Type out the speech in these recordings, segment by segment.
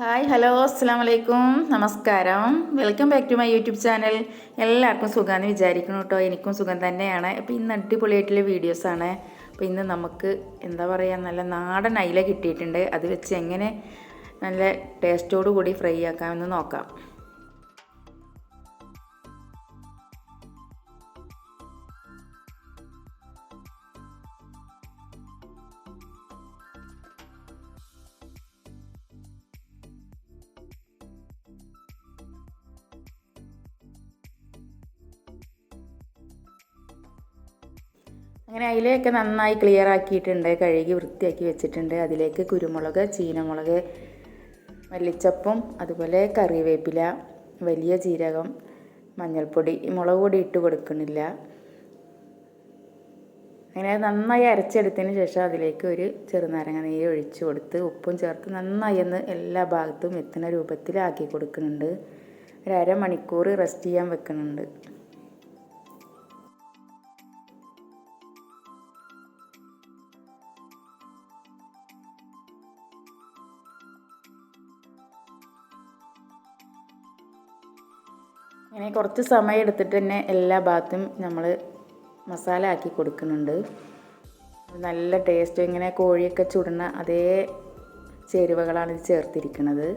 Hi hello അസ്സാം വലൈക്കും നമസ്കാരം. Welcome back to my YouTube channel. എല്ലാവർക്കും സുഖമാണെന്ന് വിചാരിക്കണം കേട്ടോ. എനിക്കും സുഖം തന്നെയാണ്. അപ്പോൾ ഇന്ന് അടിപൊളിയായിട്ടുള്ള വീഡിയോസാണ്. അപ്പോൾ ഇന്ന് നമുക്ക് എന്താ പറയുക, നല്ല നാടൻ അയില കിട്ടിയിട്ടുണ്ട്. അത് വെച്ച് എങ്ങനെ നല്ല ടേസ്റ്റോടു കൂടി ഫ്രൈ ആക്കാമെന്ന് നോക്കാം. അങ്ങനെ അയിലയൊക്കെ നന്നായി ക്ലിയർ ആക്കിയിട്ടുണ്ട്, കഴുകി വൃത്തിയാക്കി വെച്ചിട്ടുണ്ട്. അതിലേക്ക് കുരുമുളക്, ചീനമുളക്, മല്ലിച്ചപ്പും അതുപോലെ കറിവേപ്പില, വലിയ ജീരകം, മഞ്ഞൾപ്പൊടി, മുളക് പൊടി ഇട്ട് കൊടുക്കണില്ല. അങ്ങനെ നന്നായി അരച്ചെടുത്തതിന് ശേഷം അതിലേക്ക് ഒരു ചെറുനാരങ്ങ നീര് ഒഴിച്ച് കൊടുത്ത് ഉപ്പും ചേർത്ത് നന്നായി ഒന്ന് എല്ലാ ഭാഗത്തും എത്തുന്ന രൂപത്തിലാക്കി കൊടുക്കുന്നുണ്ട്. ഒരു അരമണിക്കൂർ റെസ്റ്റ് ചെയ്യാൻ വെക്കുന്നുണ്ട്. ഇങ്ങനെ കുറച്ച് സമയം എടുത്തിട്ട് തന്നെ എല്ലാ ഭാഗത്തും നമ്മൾ മസാല ആക്കി കൊടുക്കുന്നുണ്ട്. നല്ല ടേസ്റ്റ്. ഇങ്ങനെ കോഴിയൊക്കെ ചുടുന്ന അതേ ചേരുവകളാണ് ഇത് ചേർത്തിരിക്കുന്നത്.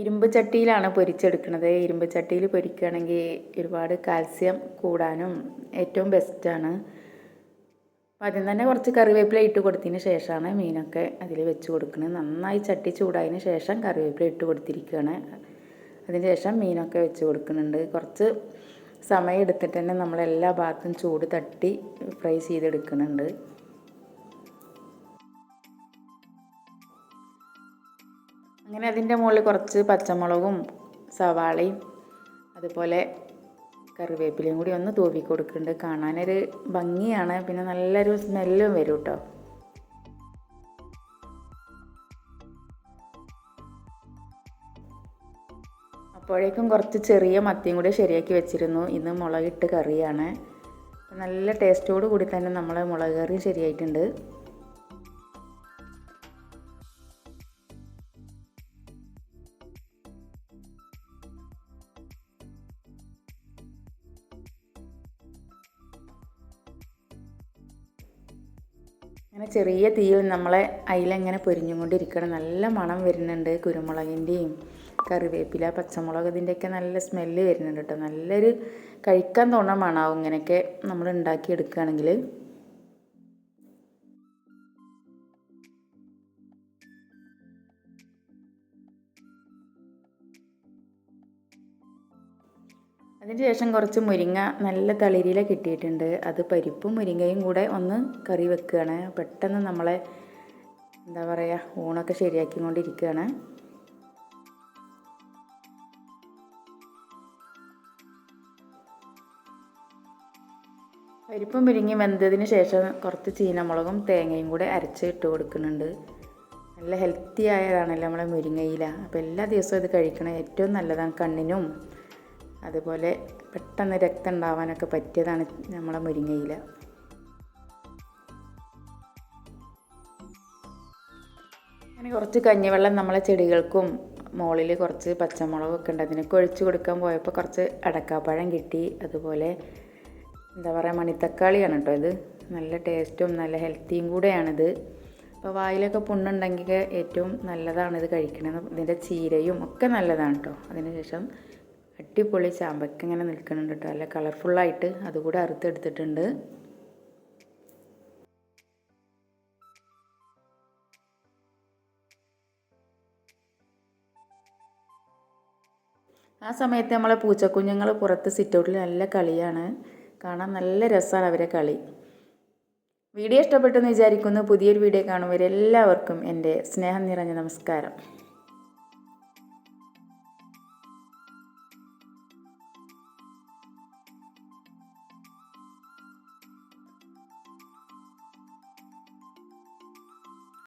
ഇരുമ്പ് ചട്ടിയിലാണ് പൊരിച്ചെടുക്കുന്നത്. ഇരുമ്പ് ചട്ടിയിൽ പൊരിക്കുകയാണെങ്കിൽ ഒരുപാട് കാൽസ്യം കൂടാനും ഏറ്റവും ബെസ്റ്റാണ്. അപ്പോൾ ആദ്യം തന്നെ കുറച്ച് കറിവേപ്പില ഇട്ട് കൊടുത്തതിന് ശേഷമാണ് മീനൊക്കെ അതിൽ വെച്ച് കൊടുക്കുന്നത്. നന്നായി ചട്ടി ചൂടായതിന് ശേഷം കറിവേപ്പില ഇട്ട് കൊടുത്തിരിക്കുകയാണ്. അതിന് ശേഷം മീനൊക്കെ വെച്ച് കൊടുക്കുന്നുണ്ട്. കുറച്ച് സമയം എടുത്തിട്ട് തന്നെ നമ്മളെല്ലാ ഭാഗത്തും ചൂട് തട്ടി ഫ്രൈ ചെയ്തെടുക്കുന്നുണ്ട്. അങ്ങനെ അതിൻ്റെ മുകളിൽ കുറച്ച് പച്ചമുളകും സവാളയും അതുപോലെ കറിവേപ്പിലയും കൂടി ഒന്ന് തൂവി കൊടുക്കുന്നുണ്ട്. കാണാനൊരു ഭംഗിയാണ്, പിന്നെ നല്ലൊരു സ്മെല്ലും വരും കേട്ടോ. അപ്പോഴേക്കും കുറച്ച് ചെറിയ മത്തിയും കൂടി ശരിയാക്കി വെച്ചിരുന്നു. ഇന്ന് മുളകിട്ട് കറിയാണ്. നല്ല ടേസ്റ്റോട് കൂടി തന്നെ നമ്മൾ മുളക് കറി ശരിയായിട്ടുണ്ട്. അങ്ങനെ ചെറിയ തീയിൽ നമ്മളെ അയില ഇങ്ങനെ പൊരിഞ്ഞുകൊണ്ടിരിക്കണം. നല്ല മണം വരുന്നുണ്ട്. കുരുമുളകിൻ്റെയും കറിവേപ്പില, പച്ചമുളക്, ഇതിൻ്റെയൊക്കെ നല്ല സ്മെല്ല് വരുന്നുണ്ട് കേട്ടോ. നല്ലൊരു കഴിക്കാൻ തോന്നുന്ന മണമാവും ഇങ്ങനെയൊക്കെ നമ്മൾ ഉണ്ടാക്കിയെടുക്കുകയാണെങ്കിൽ. അതിന് ശേഷം കുറച്ച് മുരിങ്ങ നല്ല തളിരില കിട്ടിയിട്ടുണ്ട്. അത് പരിപ്പും മുരിങ്ങയും കൂടെ ഒന്ന് കറി വെക്കുകയാണ്. പെട്ടെന്ന് നമ്മളെ എന്താ പറയുക, ഊണൊക്കെ ശരിയാക്കിക്കൊണ്ടിരിക്കുകയാണ്. പരിപ്പും മുരിങ്ങയും വെന്തതിന് ശേഷം കുറച്ച് ചീനമുളകും തേങ്ങയും കൂടെ അരച്ച് ഇട്ട് കൊടുക്കുന്നുണ്ട്. നല്ല ഹെൽത്തി ആയതാണല്ലോ നമ്മളെ മുരിങ്ങയില. അപ്പോൾ എല്ലാ ദിവസവും ഇത് കഴിക്കണം, ഏറ്റവും നല്ലതാണ് കണ്ണിനും. അതുപോലെ പെട്ടെന്ന് രക്തം ഉണ്ടാവാനൊക്കെ പറ്റിയതാണ് നമ്മളെ മുരിങ്ങയില. അങ്ങനെ കുറച്ച് കഞ്ഞിവെള്ളം നമ്മളെ ചെടികൾക്കും മുകളിൽ കുറച്ച് പച്ചമുളകൊക്കെ ഉണ്ട്, അതിനൊക്കെ ഒഴിച്ച് കൊടുക്കാൻ പോയപ്പോൾ കുറച്ച് അടക്കാപ്പഴം കിട്ടി. അതുപോലെ എന്താ പറയുക, മണിത്തക്കാളിയാണ് കേട്ടോ ഇത്. നല്ല ടേസ്റ്റും നല്ല ഹെൽത്തിയും കൂടെയാണിത്. അപ്പോൾ വായിലൊക്കെ പുണ്ണുണ്ടെങ്കിൽ ഏറ്റവും നല്ലതാണിത് കഴിക്കണത്. ഇതിൻ്റെ ചീരയും ഒക്കെ നല്ലതാണ് കേട്ടോ. അതിന് ശേഷം അടിപൊളി ചാമ്പക്ക ഇങ്ങനെ നിൽക്കുന്നുണ്ട് കേട്ടോ, നല്ല കളർഫുള്ളായിട്ട്. അതുകൂടെ അറുത്തെടുത്തിട്ടുണ്ട്. ആ സമയത്ത് നമ്മളെ പൂച്ചക്കുഞ്ഞുങ്ങൾ പുറത്ത് സിറ്റൗട്ടിൽ നല്ല കളിയാണ്. കാണാൻ നല്ല രസമാണ് അവരെ കളി. വീഡിയോ ഇഷ്ടപ്പെട്ടെന്ന് വിചാരിക്കുന്നു. പുതിയൊരു വീഡിയോ കാണും വരെ എല്ലാവർക്കും എൻ്റെ സ്നേഹം നിറഞ്ഞ നമസ്കാരം.